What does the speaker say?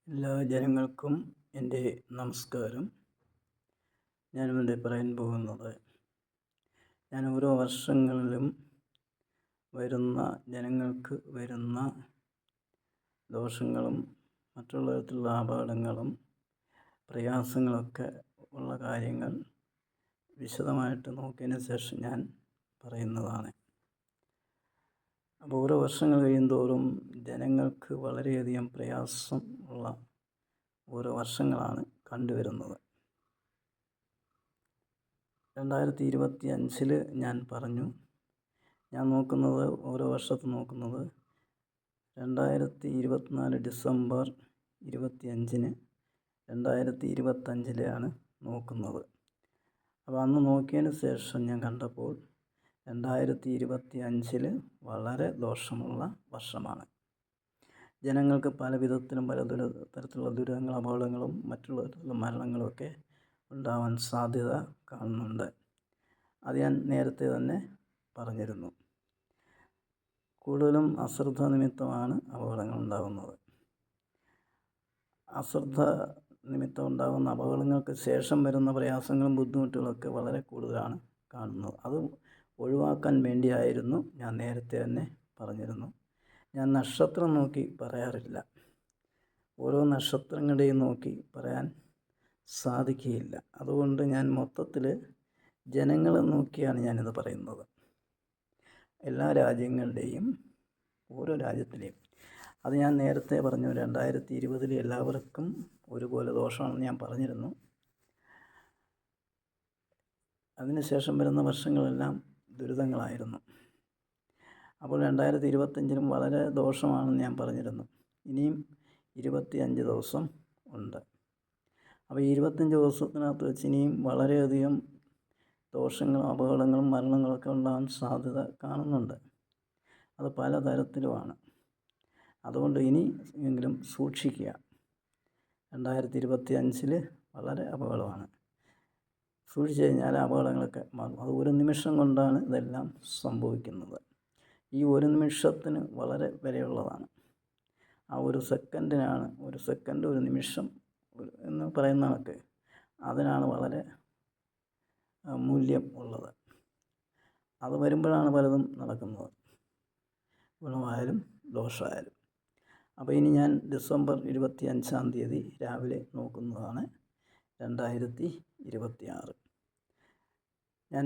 എല്ലാ ജനങ്ങൾക്കും എൻ്റെ നമസ്കാരം. ഞാനിവിടെ പറയാൻ പോകുന്നത് ഞാൻ ഓരോ വർഷങ്ങളിലും ജനങ്ങൾക്ക് വരുന്ന ദോഷങ്ങളും മറ്റുള്ള തരത്തിലുള്ള അപകടങ്ങളും പ്രയാസങ്ങളൊക്കെ ഉള്ള കാര്യങ്ങൾ വിശദമായിട്ട് നോക്കിയതിന് ശേഷം ഞാൻ പറയുന്നതാണ്. അപ്പോൾ ഓരോ വർഷങ്ങൾ കഴിയുന്തോറും ജനങ്ങൾക്ക് വളരെയധികം പ്രയാസം ഉള്ള ഓരോ വർഷങ്ങളാണ് കണ്ടുവരുന്നത്. 2025 ഞാൻ പറഞ്ഞു, ഞാൻ നോക്കുന്നത് ഓരോ വർഷത്തും നോക്കുന്നത് 2024 ഡിസംബർ 25-ന് 2025-ലെയാണ് നോക്കുന്നത്. അപ്പോൾ അന്ന് നോക്കിയതിന് ശേഷം ഞാൻ കണ്ടപ്പോൾ 2025 വളരെ ദോഷമുള്ള വർഷമാണ്. ജനങ്ങൾക്ക് പല വിധത്തിലും പല തരത്തിലുള്ള ദുരിതങ്ങളും അപകടങ്ങളും മറ്റുള്ള തരത്തിലുള്ള മരണങ്ങളുമൊക്കെ ഉണ്ടാവാൻ സാധ്യത കാണുന്നുണ്ട്. അത് ഞാൻ നേരത്തെ തന്നെ പറഞ്ഞിരുന്നു. കൂടുതലും അശ്രദ്ധ നിമിത്തമാണ് അപകടങ്ങൾ ഉണ്ടാകുന്നത്. അശ്രദ്ധ നിമിത്തം ഉണ്ടാകുന്ന അപകടങ്ങൾക്ക് ശേഷം വരുന്ന പ്രയാസങ്ങളും ബുദ്ധിമുട്ടുകളൊക്കെ വളരെ കൂടുതലാണ് കാണുന്നത്. അത് ഒഴിവാക്കാൻ വേണ്ടിയായിരുന്നു ഞാൻ നേരത്തെ തന്നെ പറഞ്ഞിരുന്നു. ഞാൻ നക്ഷത്രം നോക്കി പറയാറില്ല. ഓരോ നക്ഷത്രങ്ങളുടെയും നോക്കി പറയാൻ സാധിക്കുകയില്ല. അതുകൊണ്ട് ഞാൻ മൊത്തത്തിൽ ജനങ്ങളെ നോക്കിയാണ് ഞാനിത് പറയുന്നത്. എല്ലാ രാജ്യങ്ങളുടെയും ഓരോ രാജ്യത്തിലെയും അത് ഞാൻ നേരത്തെ പറഞ്ഞു. 2020 എല്ലാവർക്കും ഒരുപോലെ ദോഷമാണെന്ന് ഞാൻ പറഞ്ഞിരുന്നു. അതിനുശേഷം വരുന്ന വർഷങ്ങളെല്ലാം ദുരിതങ്ങളായിരുന്നു. അപ്പോൾ 2025 വളരെ ദോഷമാണെന്ന് ഞാൻ പറഞ്ഞിരുന്നു. ഇനിയും 25 ദിവസം ഉണ്ട്. അപ്പോൾ 25 ദിവസത്തിനകത്ത് വെച്ച് ഇനിയും വളരെയധികം ദോഷങ്ങളും അപകടങ്ങളും മരണങ്ങളൊക്കെ ഉണ്ടാകാൻ സാധ്യത കാണുന്നുണ്ട്. അത് പലതരത്തിലുമാണ്. അതുകൊണ്ട് ഇനി എങ്കിലും സൂക്ഷിക്കുക. 2025 വളരെ അപകടമാണ്. സൂക്ഷിച്ചു കഴിഞ്ഞാൽ അപകടങ്ങളൊക്കെ മാറും. അത് ഒരു നിമിഷം കൊണ്ടാണ് ഇതെല്ലാം സംഭവിക്കുന്നത്. ഈ ഒരു നിമിഷത്തിന് വളരെ വിലയുള്ളതാണ്. ആ ഒരു സെക്കൻഡിനാണ്, ഒരു സെക്കൻഡ് ഒരു നിമിഷം എന്ന് പറയുന്ന കണക്ക് അതിനാണ് വളരെ മൂല്യം ഉള്ളത്. അത് വരുമ്പോഴാണ് പലതും നടക്കുന്നത്, ഗുണമായാലും ദോഷമായാലും. അപ്പോൾ ഇനി ഞാൻ ഡിസംബർ 25 രാവിലെ നോക്കുന്നതാണ് 2026. ഞാൻ